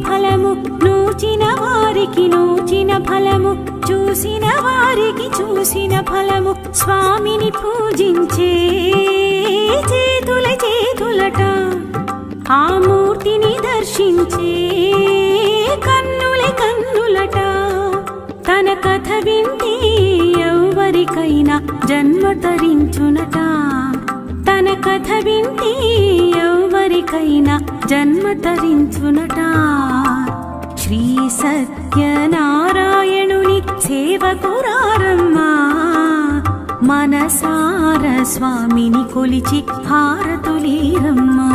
ఫలము నూచిన వారికి నూచిన ఫలము చూసిన వారికి చూసిన ఫలము స్వామిని పూజించే చేతుల చేతులట ఆ మూర్తిని దర్శించే కన్నుల కన్నులట తన కథ వింటే ఎవరికైనా జన్మ తరించునట తన కథ వింటే ఎవరికైనా జన్మ తరించునట శ్రీ సత్యనారాయణుని సేవకురారమ్మా మనసార స్వామిని కొలిచి హారతులీరమ్మా